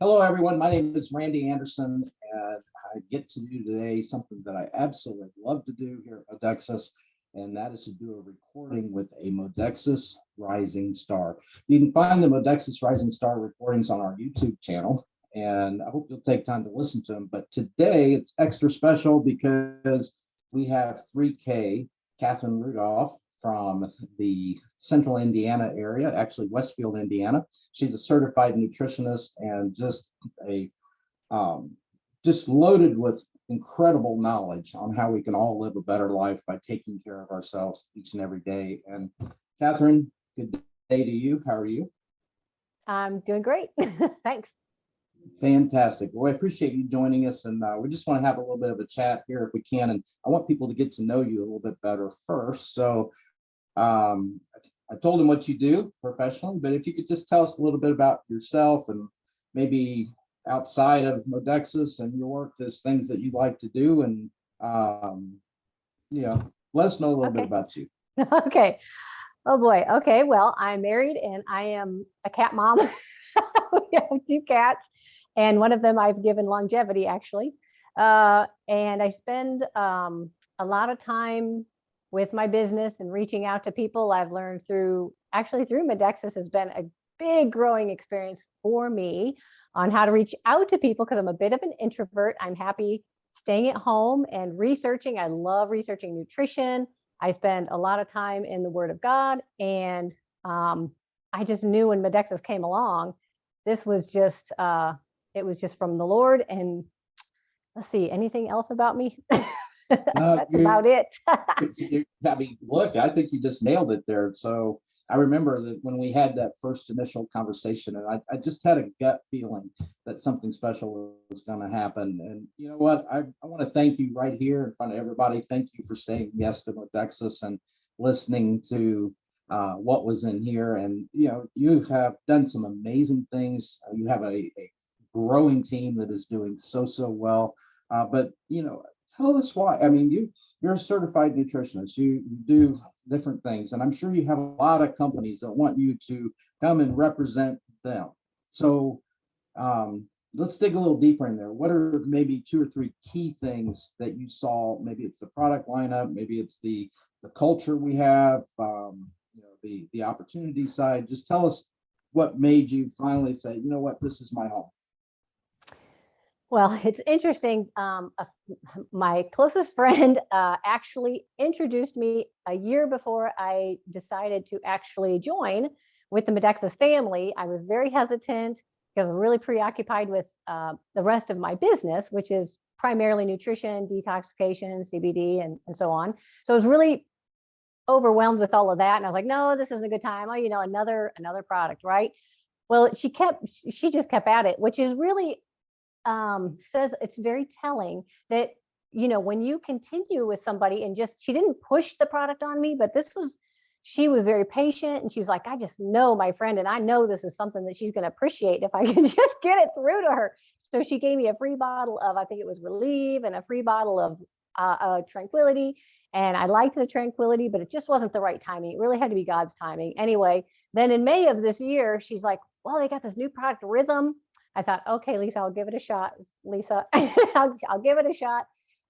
Hello, everyone. My name is Randy Anderson, and I get to do today something that I absolutely love to do here at MODEXUS, and that is to do a recording with a MODEXUS Rising Star. You can find the MODEXUS Rising Star recordings on our YouTube channel, and I hope you'll take time to listen to them. But today it's extra special because we have 3K, Catherine Rudolph, from the central Indiana area, actually Westfield, Indiana. She's a certified nutritionist and just loaded with incredible knowledge on how we can all live a better life by taking care of ourselves each and every day. And Catherine, good day to you. How are you? I'm doing great. Thanks. Fantastic. Well, I appreciate you joining us, and we just want to have a little bit of a chat here if we can. And I want people to get to know you a little bit better first. So I told them what you do professionally, but if you could just tell us a little bit about yourself and maybe outside of MODEXUS and your work, there's things that you like to do, and let us know a little bit about you. Okay. Oh boy. Okay. Well, I'm married and I am a cat mom. We have two cats, and one of them I've given longevity actually. And I spend a lot of time with my business and reaching out to people. I've learned through MODEXUS has been a big growing experience for me on how to reach out to people because I'm a bit of an introvert. I'm happy staying at home and researching. I love researching nutrition. I spend a lot of time in the Word of God, and I just knew when MODEXUS came along, this was just it was just from the Lord. And let's see, anything else about me? That's about it. I mean, look, I think you just nailed it there. So I remember that when we had that first initial conversation, and I just had a gut feeling that something special was going to happen. And you know what? I want to thank you right here in front of everybody. Thank you for saying yes to MODEXUS and listening to what was in here. And you have done some amazing things. You have a growing team that is doing so well. But tell us why. I mean, you're a certified nutritionist. You do different things, and I'm sure you have a lot of companies that want you to come and represent them. So let's dig a little deeper in there. What are maybe 2 or 3 key things that you saw? Maybe it's the product lineup, maybe it's the culture we have, the opportunity side. Just tell us what made you finally say, you know what, this is my home. Well, it's interesting. My closest friend actually introduced me a year before I decided to actually join with the MODEXUS family. I was very hesitant because I'm really preoccupied with the rest of my business, which is primarily nutrition, detoxification, CBD, and so on. So I was really overwhelmed with all of that. And I was like, no, this isn't a good time. Oh, another product, right? Well, she just kept at it, which is really says it's very telling that when you continue with somebody and she didn't push the product on me, but she was very patient, and she was like, I just know my friend, and I know this is something that she's going to appreciate if I can just get it through to her. So she gave me a free bottle of, I think it was Relieve, and a free bottle of Tranquility. And I liked the Tranquility, but it just wasn't the right timing. It really had to be God's timing. Anyway, then in May of this year, she's like, well, they got this new product, Rhythm. I thought, okay, Lisa, I'll give it a shot. Lisa, I'll give it a shot.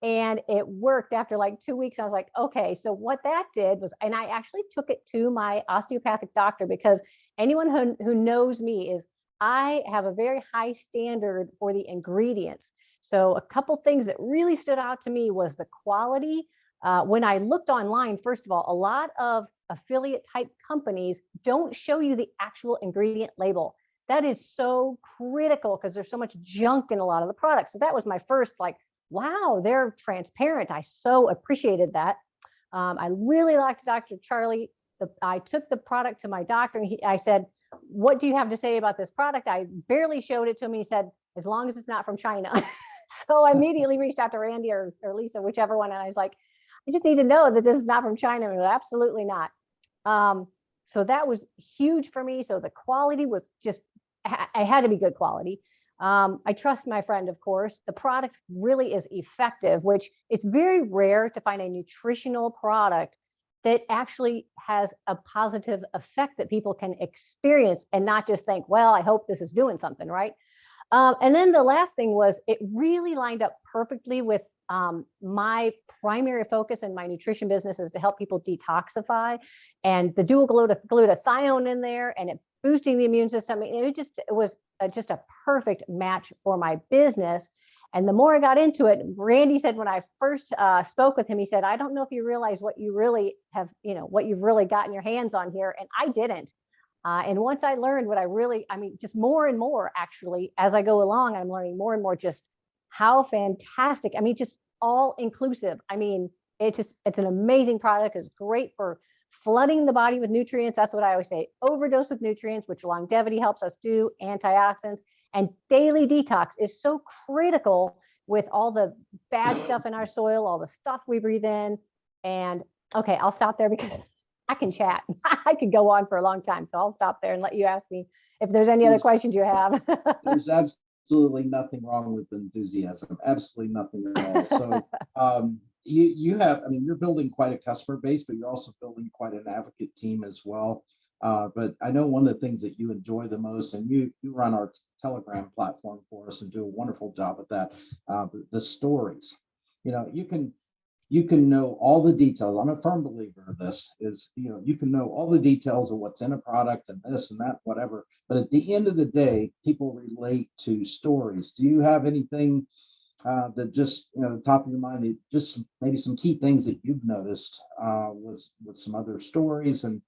And it worked after like 2 weeks. I was like, okay. So what that did was, and I actually took it to my osteopathic doctor, because anyone who knows me is I have a very high standard for the ingredients. So a couple things that really stood out to me was the quality. When I looked online, first of all, a lot of affiliate type companies don't show you the actual ingredient label. That is so critical because there's so much junk in a lot of the products. So that was my first, like, wow, they're transparent. I so appreciated that. I really liked Dr. Charlie. I took the product to my doctor, and I said, what do you have to say about this product? I barely showed it to him. He said, as long as it's not from China. So I immediately reached out to Randy or Lisa, whichever one. And I was like, I just need to know that this is not from China. And absolutely not. So that was huge for me. So the quality was just, I had to be good quality. I trust my friend, of course. The product really is effective, which it's very rare to find a nutritional product that actually has a positive effect that people can experience and not just think, well, I hope this is doing something, right? And then the last thing was it really lined up perfectly with my primary focus in my nutrition business is to help people detoxify, and the dual glutathione in there and it boosting the immune system. It was just a perfect match for my business. And the more I got into it, Randy said when I first spoke with him, he said, I don't know if you realize what you really have, what you've really gotten your hands on here. And I didn't. And once I learned what just more and more, actually, as I go along, I'm learning more and more just how fantastic, just all inclusive. It's an amazing product. It's great for flooding the body with nutrients. That's what I always say, overdose with nutrients, which longevity helps us do, antioxidants, and daily detox is so critical with all the bad stuff in our soil, all the stuff we breathe in. And okay, I'll stop there because I can chat. I could go on for a long time. So I'll stop there and let you ask me if there's any other questions you have. There's absolutely nothing wrong with enthusiasm. Absolutely nothing at all. So you have, you're building quite a customer base, but you're also building quite an advocate team as well. But I know one of the things that you enjoy the most, and you run our Telegram platform for us and do a wonderful job at that, the stories. You can know all the details. I'm a firm believer of this is, you can know all the details of what's in a product and this and that, whatever. But at the end of the day, people relate to stories. Do you have anything that just, the top of your mind, that just maybe some key things that you've noticed with some other stories? And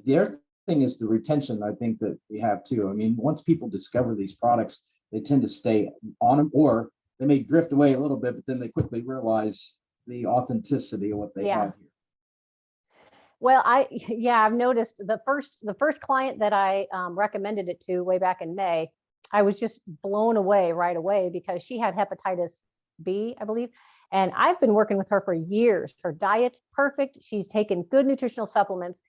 the other thing is the retention, I think, that we have too. Once people discover these products, they tend to stay on them, or they may drift away a little bit, but then they quickly realize the authenticity of what they have here. Well, I've noticed the first client that I recommended it to way back in May, I was just blown away right away because she had hepatitis B, I believe. And I've been working with her for years. Her diet's perfect. She's taken good nutritional supplements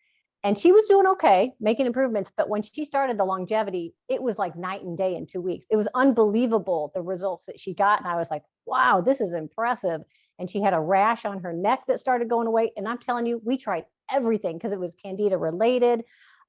and she was doing okay, making improvements. But when she started the longevity, it was like night and day in 2 weeks. It was unbelievable, the results that she got. And I was like, wow, this is impressive. And she had a rash on her neck that started going away. And I'm telling you, we tried everything because it was Candida related.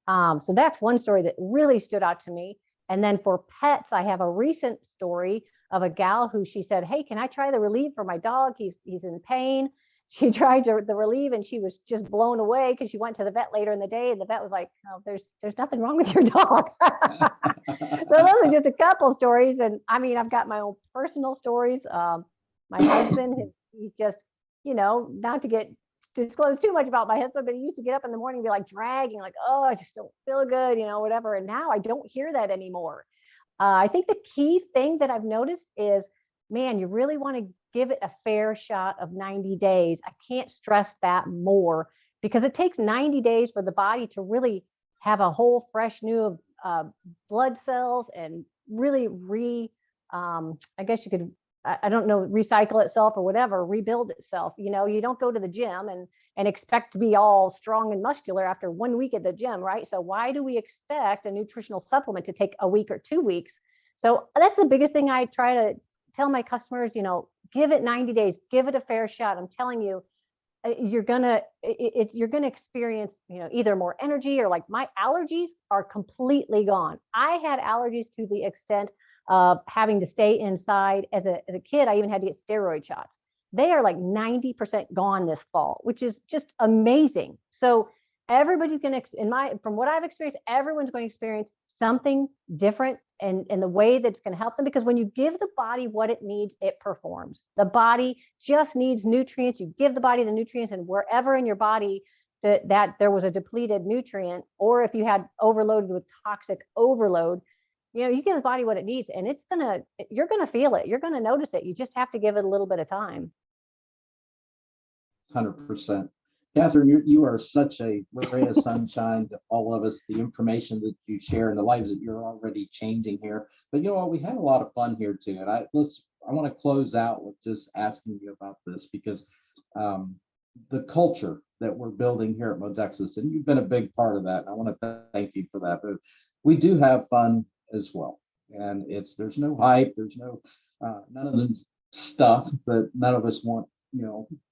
So that's one story that really stood out to me. And then for pets, I have a recent story of a gal who she said, hey, can I try the Relieve for my dog? He's in pain. She tried the Relieve and she was just blown away because she went to the vet later in the day and the vet was like, oh, there's nothing wrong with your dog. So those are just a couple stories. And I've got my own personal stories. My husband, he's just, not to disclose too much about my husband, but he used to get up in the morning and be like dragging, like, oh, I just don't feel good, whatever. And now I don't hear that anymore. I think the key thing that I've noticed is, man, you really want to give it a fair shot of 90 days. I can't stress that more because it takes 90 days for the body to really have a whole fresh new blood cells and really I guess you could, I don't know, recycle itself or whatever, rebuild itself. You don't go to the gym and expect to be all strong and muscular after 1 week at the gym, right? So why do we expect a nutritional supplement to take a week or 2 weeks? So that's the biggest thing I try to tell my customers, give it 90 days, give it a fair shot. I'm telling you, you're gonna experience, either more energy or like my allergies are completely gone. I had allergies to the extent of having to stay inside. As a kid, I even had to get steroid shots. They are like 90% gone this fall, which is just amazing. So everybody's going to, from what I've experienced, everyone's going to experience something different in the way that's going to help them. Because when you give the body what it needs, it performs. The body just needs nutrients. You give the body the nutrients, and wherever in your body that there was a depleted nutrient, or if you had overloaded with toxic overload, you give the body what it needs, and you're going to feel it. You're going to notice it. You just have to give it a little bit of time. 100%. Catherine, you are such a ray of sunshine to all of us, the information that you share and the lives that you're already changing here. But we had a lot of fun here too. And I want to close out with just asking you about this because the culture that we're building here at MODEXUS, and you've been a big part of that. And I want to thank you for that. But we do have fun as well. And there's no hype, there's none of the stuff that none of us want,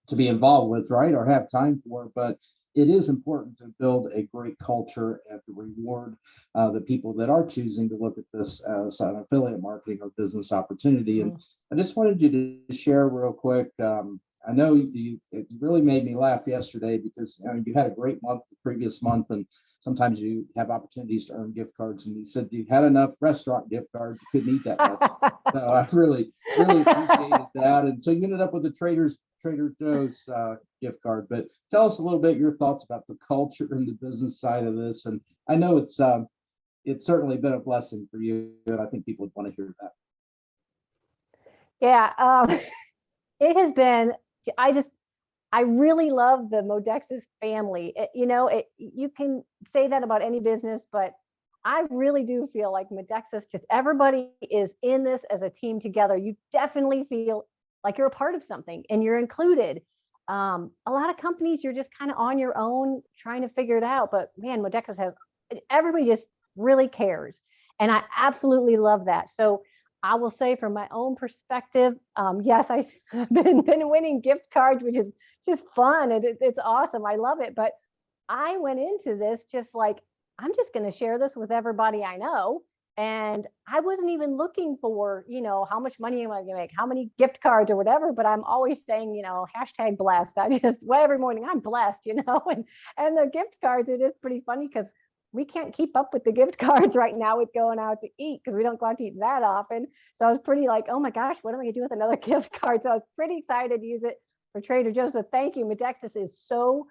to be involved with, right, or have time for. But it is important to build a great culture and to reward the people that are choosing to look at this as an affiliate marketing or business opportunity. And I just wanted you to share real quick. I know it really made me laugh yesterday because you had a great month the previous month, and sometimes you have opportunities to earn gift cards. And you said you had enough restaurant gift cards, you couldn't eat that much. So I really appreciated that. And so you ended up with a Trader Joe's gift card. But tell us a little bit your thoughts about the culture and the business side of this. And I know it's certainly been a blessing for you, and I think people would want to hear that. Yeah, it has been. I really love the MODEXUS family. You can say that about any business, but I really do feel like MODEXUS, just everybody is in this as a team together. You definitely feel like you're a part of something and you're included. A lot of companies, you're just kind of on your own trying to figure it out. But man, MODEXUS everybody just really cares. And I absolutely love that. So I will say from my own perspective, yes, I've been winning gift cards, which is just fun. And it's awesome. I love it. But I went into this just like, I'm just going to share this with everybody I know. And I wasn't even looking for, how much money am I going to make, how many gift cards or whatever, but I'm always saying, hashtag blessed. Every morning I'm blessed, and the gift cards, it is pretty funny because we can't keep up with the gift cards right now with going out to eat because we don't go out to eat that often. So I was pretty like, oh my gosh, what am I going to do with another gift card? So I was pretty excited to use it for Trader Joe's. So thank you. MODEXUS is so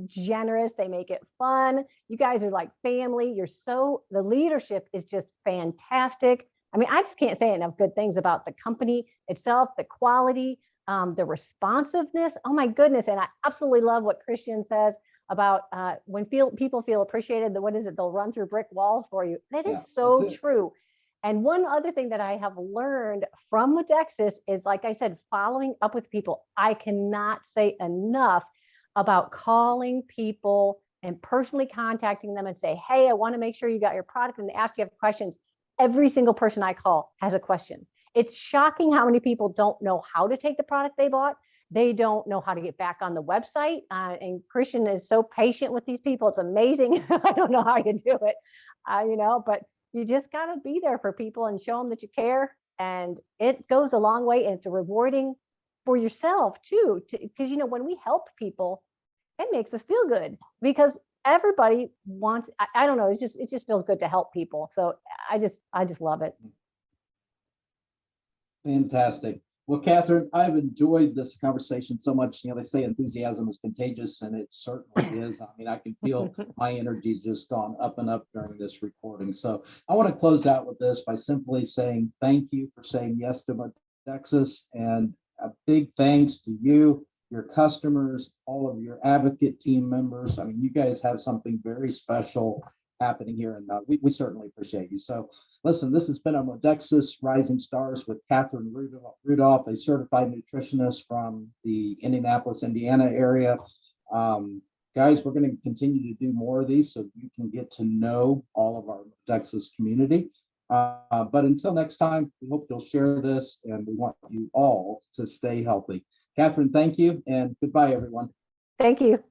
generous. They make it fun. You guys are like family. The leadership is just fantastic. I mean, I just can't say enough good things about the company itself, the quality, the responsiveness. Oh my goodness. And I absolutely love what Christian says about when people feel appreciated, what is it? They'll run through brick walls for you. That is so true. And one other thing that I have learned from MODEXUS is, like I said, following up with people. I cannot say enough about calling people and personally contacting them and say, hey, I want to make sure you got your product, and ask you questions. Every single person I call has a question. It's shocking how many people don't know how to take the product they bought. They don't know how to get back on the website. And Christian is so patient with these people. It's amazing. I don't know how you do it, but you just got to be there for people and show them that you care. And it goes a long way. And it's rewarding for yourself too, because, when we help people, it makes us feel good because everybody wants, I don't know, it just feels good to help people. So I just love it. Fantastic. Well, Catherine, I've enjoyed this conversation so much. They say enthusiasm is contagious, and it certainly is. I mean, I can feel my energy just gone up and up during this recording. So I want to close out with this by simply saying thank you for saying yes to MODEXUS, and a big thanks to you, your customers, all of your advocate team members. I mean, you guys have something very special happening here, and we certainly appreciate you. So listen, this has been a MODEXUS Rising Stars with Catherine Rudolph, a certified nutritionist from the Indianapolis, Indiana area. Guys, we're going to continue to do more of these so you can get to know all of our MODEXUS community. But until next time, we hope you'll share this, and we want you all to stay healthy. Catherine, thank you, and goodbye, everyone. Thank you.